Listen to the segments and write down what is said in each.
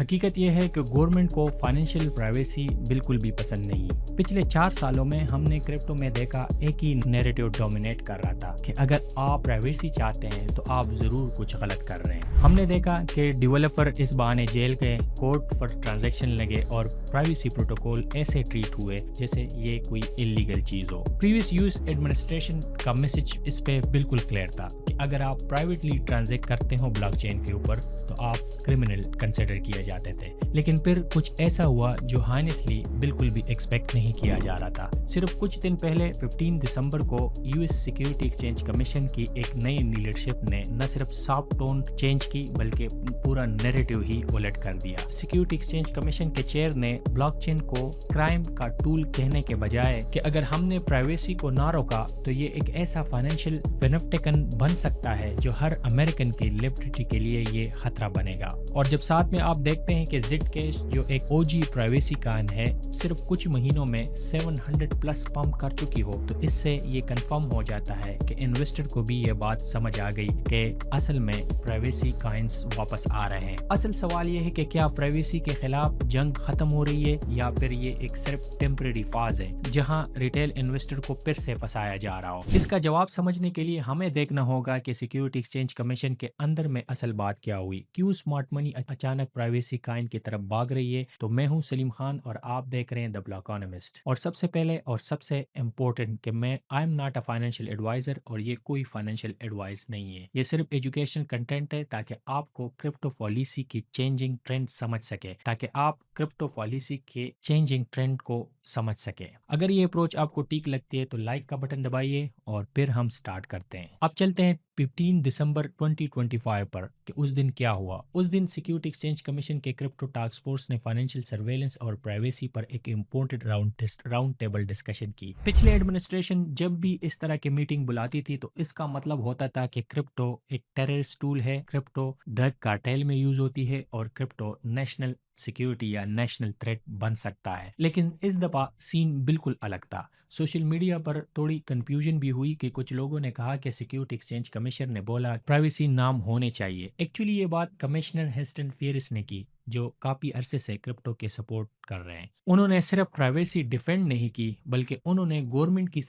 حقیقت یہ ہے کہ گورنمنٹ کو فائنینشیل پرائیویسی بالکل بھی پسند نہیں ہے۔ پچھلے 4 سالوں میں ہم نے کرپٹو میں دیکھا ایک ہی نیریٹو ڈومینیٹ کر رہا تھا کہ اگر آپ پرائیویسی چاہتے ہیں تو آپ ضرور کچھ غلط کر رہے ہیں۔ ہم نے دیکھا کہ ڈیولپر اس بہانے جیل گئے، کورٹ پر ٹرانزیکشن لگے اور پرائیویسی پروٹوکول ایسے ٹریٹ ہوئے جیسے یہ کوئی انلیگل چیز ہو۔ پریویس یوز ایڈمنسٹریشن کا میسج اس پہ بالکل کلیئر تھا کہ اگر آپ پرائیویٹلی ٹرانزیکٹ کرتے ہو بلاک چین کے اوپر تو آپ کرمنل کنسیڈر کیا جاتے تھے، لیکن پھر کچھ ایسا ہوا جو ہانیسٹلی بالکل بھی ایکسپیکٹ نہیں کیا جا رہا تھا۔ صرف کچھ دن پہلے 15 دسمبر کو U S security exchange commission کی ایک نئی لیڈرشپ نے نہ صرف سافٹ ٹون چینج کی بلکہ پورا نیریٹو ہی الٹ کر دیا۔ سیکیورٹی ایکسچینج کمیشن کے چیئر نے بلاک چین کو کرائم کا ٹول کہنے کے بجائے کہ اگر ہم نے پرائیویسی کو نہ روکا تو یہ ایک ایسا فائنینشیل پینپٹیکن بن سکتا ہے جو ہر امریکن کی لبرٹی کے لیے یہ خطرہ بنے گا۔ اور جب ساتھ میں آپ دیکھتے ہیں کہ زٹ کیش جو ایک او جی پرائیویسی کائن ہے صرف کچھ مہینوں میں 700+ پمپ کر چکی ہو، تو اس سے یہ کنفرم ہو جاتا ہے کہ انویسٹر کو بھی یہ بات سمجھ آ گئی کہ اصل میں پرائیویسی کائنز واپس آ رہے ہیں۔ اصل سوال یہ ہے کہ کیا پرائیویسی کے خلاف جنگ ختم ہو رہی ہے یا پھر یہ ایک صرف ٹیمپریری فاز ہے جہاں ریٹیل انویسٹر کو پھر سے پھنسایا جا رہا ہو؟ اس کا جواب سمجھنے کے لیے ہمیں دیکھنا ہوگا کہ سیکیورٹی ایکسچینج کمیشن کے اندر میں اصل بات کیا ہوئی، کیوں اسمارٹ منی اچانک پرائیویسی کائن کی طرف بھاگ رہی ہے۔ تو میں ہوں سلیم خان اور آپ دیکھ رہے ہیں دی بلاکانومسٹ۔ اور سب سے پہلے اور سب سے امپورٹنٹ کہ I am not a financial adviser, اور یہ کوئی فائنینشیل ایڈوائس نہیں ہے، یہ صرف ایجوکیشن کنٹینٹ ہے تاکہ آپ کو کرپٹو پالیسی کی چینجنگ ٹرینڈ سمجھ سکے، تاکہ آپ کرپٹو پالیسی کے چینجنگ ٹرینڈ کو سمجھ سکے۔ اگر یہ اپروچ آپ کو ٹھیک لگتی ہے تو لائک کا بٹن دبائیے اور پھر ہم سٹارٹ کرتے ہیں۔ اب چلتے ہیں 15 دسمبر 2025 پر کہ اس دن کیا ہوا۔ اس دن سیکیورٹی ایکسچینج کمیشن کے کرپٹو ٹاسک فورس نے فائنینشیل سرویلنس اور پرائیویسی پر ایک امپورٹنٹ راؤنڈ ٹیبل ڈسکشن کی۔ پچھلے ایڈمنسٹریشن جب بھی اس طرح کی میٹنگ بلاتی تھی تو اس کا مطلب ہوتا تھا کہ کرپٹو ایک ٹیررسٹ ٹول ہے، کرپٹو ڈرگ کارٹیل میں یوز ہوتی ہے اور کرپٹو نیشنل سیکیورٹی یا نیشنل تھریٹ بن سکتا ہے۔ لیکن اس دفعہ سین بالکل الگ تھا۔ سوشل میڈیا پر تھوڑی کنفیوژن بھی ہوئی کہ کچھ لوگوں نے کہا کہ سیکیورٹی ایکسچینج کمیشنر نے بولا پرائیویسی نام ہونے چاہیے۔ ایکچولی یہ بات کمشنر ہیسٹن فیئرس نے کی جو کافی عرصے سے کرپٹو کے سپورٹ کر رہے ہیں۔ انہوں نے صرف پرائیویسی ڈیفینڈ نہیں کی بلکہ انہوں نے گورنمنٹ کی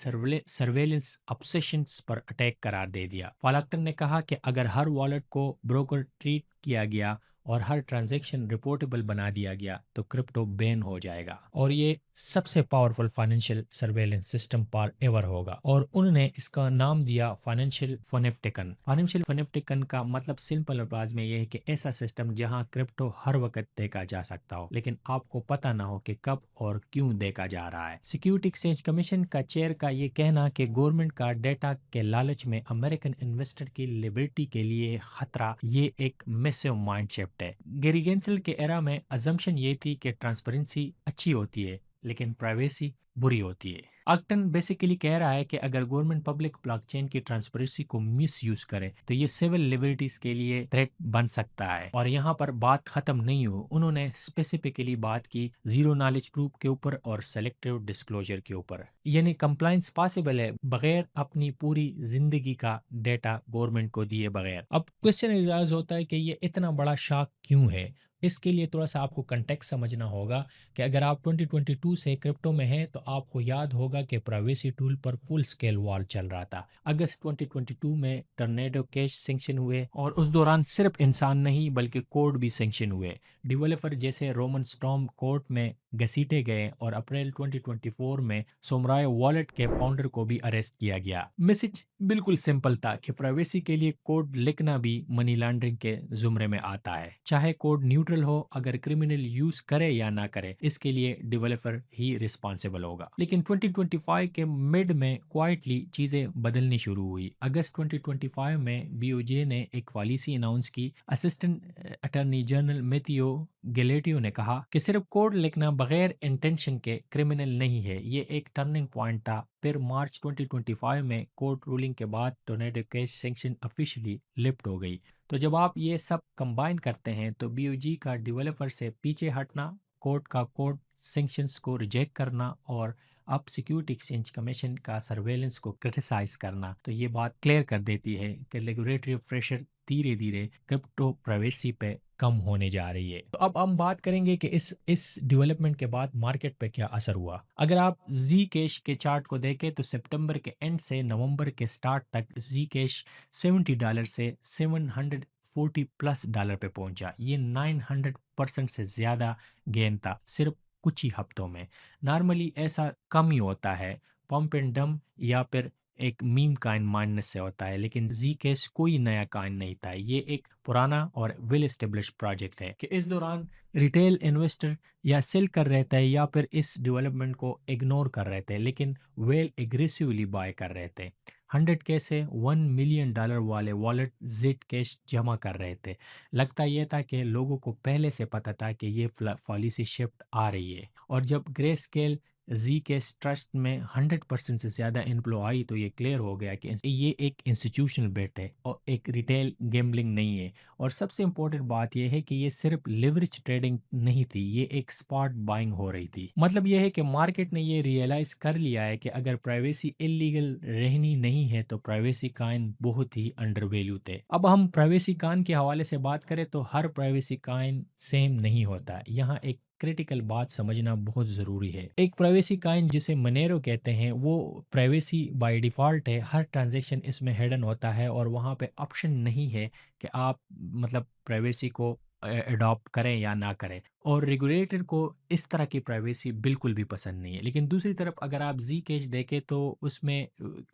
سرویلنس obsessions پر اٹیک قرار دے دیا۔ فالاکٹن نے کہا کہ اگر ہر والٹ کو بروکر ٹریٹ کیا گیا اور ہر ٹرانزیکشن رپورٹیبل بنا دیا گیا تو کرپٹو بین ہو جائے گا اور یہ سب سے پاورفل فائنینشیل سرویلنس سسٹم پر ایور ہوگا، اور انہوں نے اس کا نام دیا فائنینشیل فنیپٹیکن۔ فائنینشیل فنیپٹیکن کا مطلب سمپل الفاظ میں یہ ہے کہ ایسا سسٹم جہاں کرپٹو ہر وقت دیکھا جا سکتا ہو لیکن آپ کو پتہ نہ ہو کہ کب اور کیوں دیکھا جا رہا ہے۔ سیکیورٹی ایکسچینج کمیشن کا چیئر کا یہ کہنا کہ گورنمنٹ کا ڈیٹا کے لالچ میں امریکن انویسٹر کی لبرٹی کے لیے خطرہ، یہ ایک میسو مائنڈ شفٹ ہے۔ گیری گینسل کے ایرا میں ازمپشن یہ تھی کہ ٹرانسپیرنسی اچھی ہوتی ہے لیکن پرائیویسی بری ہوتی ہے۔ آکٹن بیسیکلی کہہ رہا ہے کہ اگر گورنمنٹ پبلک بلاک چین کی ٹرانسپیرنسی کو مس یوز کرے تو یہ سول لیبرٹیز کے لیے تھریٹ بن سکتا ہے، اور یہاں پر بات ختم نہیں ہو۔ انہوں نے اسپیسیفکلی بات کی زیرو نالج پروف کے اوپر اور سلیکٹیو ڈسکلوجر کے اوپر، یعنی کمپلائنس پاسبل ہے بغیر اپنی پوری زندگی کا ڈیٹا گورنمنٹ کو دیے بغیر۔ اب کوشچن ریز ہوتا ہے کہ یہ اتنا بڑا شاک کیوں ہے؟ اس کے لیے تھوڑا سا آپ کو کنٹیکس سمجھنا ہوگا کہ اگر آپ 2022 سے کرپٹو میں ہیں تو آپ کو یاد ہوگا کہ پرائیویسی ٹول پر فل سکیل وار چل رہا تھا۔ اگست 2022 میں ٹورنیڈو کیش سینکشن ہوئے اور اس دوران صرف انسان نہیں بلکہ کوڈ بھی سینکشن ہوئے۔ ڈیولپر جیسے رومن سٹارم کورٹ میں گھسیٹے گئے اور اپریل 2024 میں سومرائے والٹ کے فاؤنڈر کو بھی اریسٹ کیا گیا۔ میسج بالکل سمپل تھا کہ پرائیویسی کے لیے کوڈ لکھنا بھی منی لانڈرنگ کے زمرے میں آتا ہے، چاہے کوڈ نیوٹرل ہو، اگر کرمنل یوز کرے یا نہ کرے اس کے لیے ڈیولپر ہی رسپانسیبل ہوگا۔ لیکن 2025 کے مڈ میں کوائٹلی چیزیں بدلنی شروع ہوئی۔ اگست 2025 میں بی او جے نے ایک پالیسی اناؤنس کی۔ اسسٹنٹ اٹارنی جنرل میتھیو گلیٹیو نے کہا کہ صرف کوڈ لکھنا بغیر انٹینشن کے کرمنل نہیں ہے، یہ ایک ٹرننگ پوائنٹ تھا۔ پھر مارچ 2025 میں کورٹ رولنگ کے بعد Tornado Cash sanction officially lift ہو گئی۔ تو جب آپ یہ سب کمبائن کرتے ہیں تو بی او جی کا ڈیولپر سے پیچھے ہٹنا، کورٹ کا کوڈ سینکشنز کو ریجیکٹ کرنا اور اب سیکیورٹی ایکسچینج کمیشن کا سرویلنس کو کرٹیسائز کرنا، تو یہ بات کلیئر کر دیتی ہے کہ ریگولیٹری پریشر دھیرے دھیرے کرپٹو پرائیویسی پہ कम होने जा रही है। तो अब हम बात करेंगे कि इस डेवलपमेंट के बाद मार्केट पे क्या असर हुआ। अगर आप जी कैश के चार्ट को देखें तो सितंबर के एंड से नवंबर के स्टार्ट तक जी कैश $70 से 740 प्लस डॉलर पे पहुंचा। ये 900% से ज़्यादा गेन था सिर्फ कुछ ही हफ्तों में। नॉर्मली ऐसा कम ही होता है, पंप एंड डंप या फिर एक मीम काइन माइंडनेस से होता है, लेकिन जी केस कोई नया काइन नहीं था। ये एक पुराना और वेल एस्टेब्लिश प्रोजेक्ट है कि इस दौरान रिटेल इन्वेस्टर या सेल कर रहे थे या फिर इस डेवलपमेंट को इग्नोर कर रहे थे, लेकिन वेल एग्रेसिवली बाय कर रहे थे। 100K से $1 मिलियन वाले वॉलेट जेड कैश जमा कर रहे थे। लगता ये था कि लोगों को पहले से पता था कि ये पॉलिसी शिफ्ट आ रही है। और जब ग्रे स्केल जी के ट्रस्ट में 100% से ज़्यादा इनफ्लो आई तो ये क्लियर हो गया कि ये एक इंस्टीट्यूशनल बेट है और एक रिटेल गैम्बलिंग नहीं है। और सबसे इम्पोर्टेंट बात यह है कि ये सिर्फ लिवरेज ट्रेडिंग नहीं थी, ये एक स्पॉट बाइंग हो रही थी। मतलब ये है कि मार्केट ने ये रियलाइज़ कर लिया है कि अगर प्राइवेसी इलीगल रहनी नहीं है तो प्राइवेसी काइन बहुत ही अंडर वैल्यू थे। अब हम प्राइवेसी काइन के हवाले से बात करें तो हर प्राइवेसी काइन सेम नहीं होता। यहाँ एक क्रिटिकल बात समझना बहुत ज़रूरी है। एक प्राइवेसी काइन जिसे मनेरो कहते हैं वो प्राइवेसी बाय डिफ़ॉल्ट है। हर ट्रांजैक्शन इसमें हिडन होता है और वहाँ पे ऑप्शन नहीं है कि आप मतलब प्राइवेसी को अडॉप्ट करें या ना करें। और रेगुलेटर को इस तरह की प्राइवेसी बिल्कुल भी पसंद नहीं है। लेकिन दूसरी तरफ अगर आप जी कैश देखें तो उसमें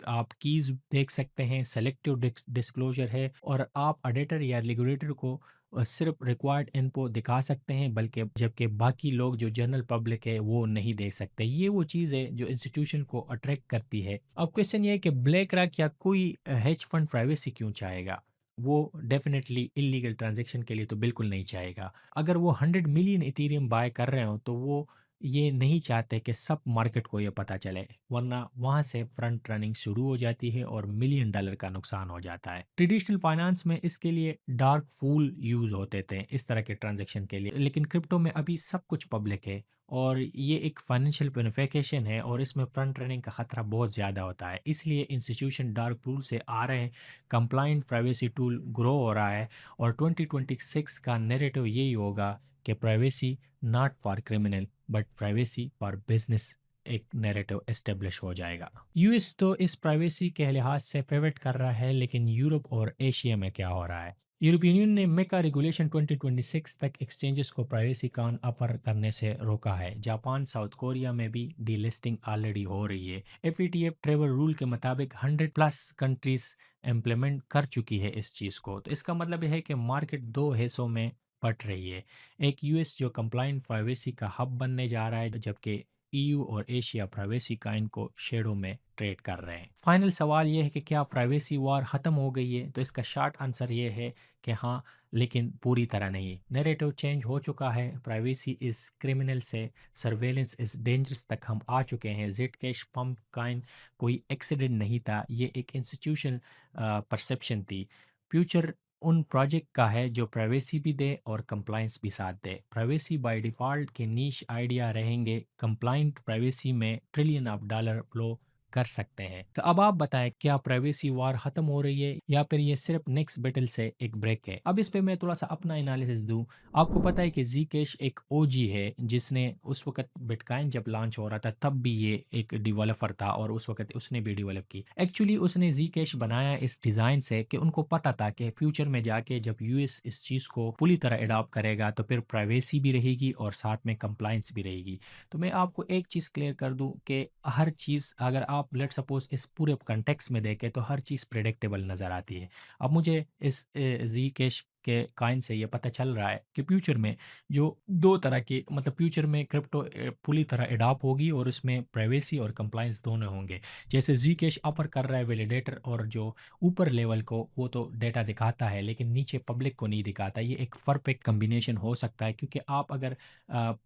आप कीज़ देख सकते हैं, सेलेक्टिव डिस्क्लोजर है और आप ऑडिटर या रेगुलेटर को सिर्फ रिक्वायर्ड इन्फो दिखा सकते हैं, बल्कि जबकि बाकी लोग जो जनरल पब्लिक है वो नहीं देख सकते। ये वो चीज़ है जो इंस्टीट्यूशन को अट्रैक्ट करती है। अब क्वेश्चन ये है कि ब्लैक रॉक या कोई हेज फंड प्राइवेसी क्यों चाहेगा? वो डेफिनेटली इलीगल ट्रांजैक्शन के लिए तो बिल्कुल नहीं चाहेगा। अगर वो 100 मिलियन इथेरियम बाय कर रहे हो तो वो ये नहीं चाहते कि सब मार्केट को ये पता चले, वरना वहाँ से फ्रंट रनिंग शुरू हो जाती है और $1 मिलियन का नुकसान हो जाता है। ट्रेडिशनल फाइनेंस में इसके लिए डार्क फूल यूज़ होते थे इस तरह के ट्रांजैक्शन के लिए, लेकिन क्रिप्टो में अभी सब कुछ पब्लिक है और ये एक फाइनेंशियल बेनिफिकेशन है और इसमें फ्रंट रनिंग का खतरा बहुत ज़्यादा होता है। इसलिए इंस्टीट्यूशन डार्क पूल से आ रहे हैं, कंप्लाइंट प्राइवेसी टूल ग्रो हो रहा है और 2026 का नैरेटिव यही होगा कि privacy not for criminal but privacy for business. एक नैरेटिव एस्टेब्लिश हो जाएगा। यूएस तो इस प्राइवेसी के लिहाज से पिवट कर रहा है, लेकिन यूरोप और एशिया में क्या हो रहा है? यूरोपियन यूनियन ने मेका रेगुलेशन 2026 तक एक्सचेंजेस को प्राइवेसी कान ऑफर करने से रोका है। जापान, साउथ कोरिया में भी डीलिस्टिंग ऑलरेडी हो रही है। एफएटीएफ ट्रेवल रूल के मुताबिक 100 प्लस कंट्रीज इम्प्लीमेंट कर चुकी है इस चीज़ को। तो इसका मतलब यह है कि मार्केट दो हिस्सों में बट रही है। एक यूएस जो कंप्लाइंट प्राइवेसी का हब बनने जा रहा है, जबकि ईयू और एशिया प्राइवेसी काइन को शेडो में ट्रेड कर रहे हैं। फाइनल सवाल ये है कि क्या प्राइवेसी वॉर ख़त्म हो गई है? तो इसका शॉर्ट आंसर ये है कि हाँ, लेकिन पूरी तरह नहीं। नैरेटिव चेंज हो चुका है। प्राइवेसी इज़ क्रिमिनल से सर्वेलेंस इज़ डेंजरस तक हम आ चुके हैं। जेड कैश पंप काइन कोई एक्सीडेंट नहीं था, ये एक इंस्टीट्यूशन परसेप्शन थी। फ्यूचर उन प्रोजेक्ट का है जो प्राइवेसी भी दे और कंप्लाइंस भी साथ दे। प्राइवेसी बाय डिफ़ॉल्ट के नीश आइडिया रहेंगे, कंप्लाइंट प्राइवेसी में ट्रिलियन ऑफ डॉलर फ्लो कर सकते हैं। तो अब आप बताएं, क्या प्राइवेसी वार खत्म हो रही है या फिर ये सिर्फ नेक्स्ट बैटल से एक ब्रेक है? अब इस पे मैं थोड़ा सा अपना एनालिसिस दूं। आपको पता है कि जी कैश एक ओजी है जिसने उस वक्त बिटकॉइन जब लॉन्च हो रहा था तब भी ये एक डेवलपर था और उस वक्त उसने भी डेवलप की। एक्चुअली उसने जी कैश बनाया इस डिज़ाइन से कि उनको पता था कि फ्यूचर में जाके जब यूएस इस चीज़ को पूरी तरह अडॉप्ट करेगा तो फिर प्राइवेसी भी रहेगी और साथ में कंप्लाइंस भी रहेगी। तो मैं आपको एक चीज़ क्लियर कर दूं कि हर चीज़ अगर आप लेट सपोज इस पूरे कंटेक्स्ट में देखें तो हर चीज़ प्रेडिक्टेबल नज़र आती है। अब मुझे इस जी कैश के काइन से ये पता चल रहा है कि फ्यूचर में जो दो तरह की मतलब फ्यूचर में क्रिप्टो पूरी तरह अडॉप्ट होगी और उसमें प्राइवेसी और कंप्लाइंस दोनों होंगे। जैसे जी कैश ऑफर कर रहा है वैलिडेटर और जो ऊपर लेवल को वो तो डेटा दिखाता है लेकिन नीचे पब्लिक को नहीं दिखाता। ये एक परफेक्ट कम्बिनेशन हो सकता है क्योंकि आप अगर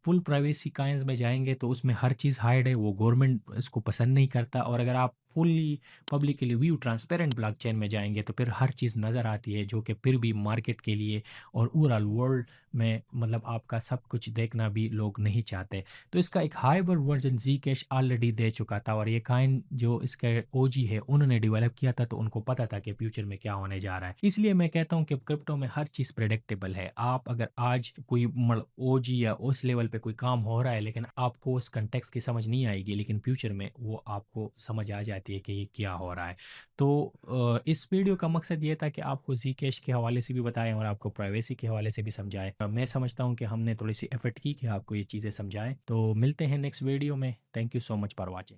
फुल प्राइवेसी काइंस में जाएंगे तो उसमें हर चीज़ हाइड है, वो गवर्नमेंट इसको पसंद नहीं करता। और अगर आप fully publicly view transparent blockchain में जाएँगे तो फिर हर चीज़ नज़र आती है, जो कि फिर भी मार्केट के लिए और ओवरऑल वर्ल्ड में मतलब आपका सब कुछ देखना भी लोग नहीं चाहते। तो इसका एक हाइबर वर्ज़न ज़ीकैश ऑलरेडी दे चुका था, और ये काइन जो इसके ओजी है उन्होंने डेवलप किया था, तो उनको पता था कि फ्यूचर में क्या होने जा रहा है। इसलिए मैं कहता हूँ कि क्रिप्टो में हर चीज़ प्रेडिक्टेबल है। आप अगर आज कोई ओजी या उस लेवल पे कोई काम हो रहा है, लेकिन आपको उस कॉन्टेक्स्ट की समझ नहीं आएगी, लेकिन फ्यूचर में वो आपको समझ आ जाती है कि ये क्या हो रहा है। तो इस वीडियो का मकसद ये था कि आपको ज़ीकैश के हवाले से भी बताएँ और आपको प्राइवेसी के हवाले से भी समझाएँ। मैं समझता हूँ कि हमने थोड़ी-सी एफ़र्ट की कि आपको ये चीज़ें समझाएँ। तो मिलते हैं नेक्स्ट वीडियो में। Thank you so much for watching.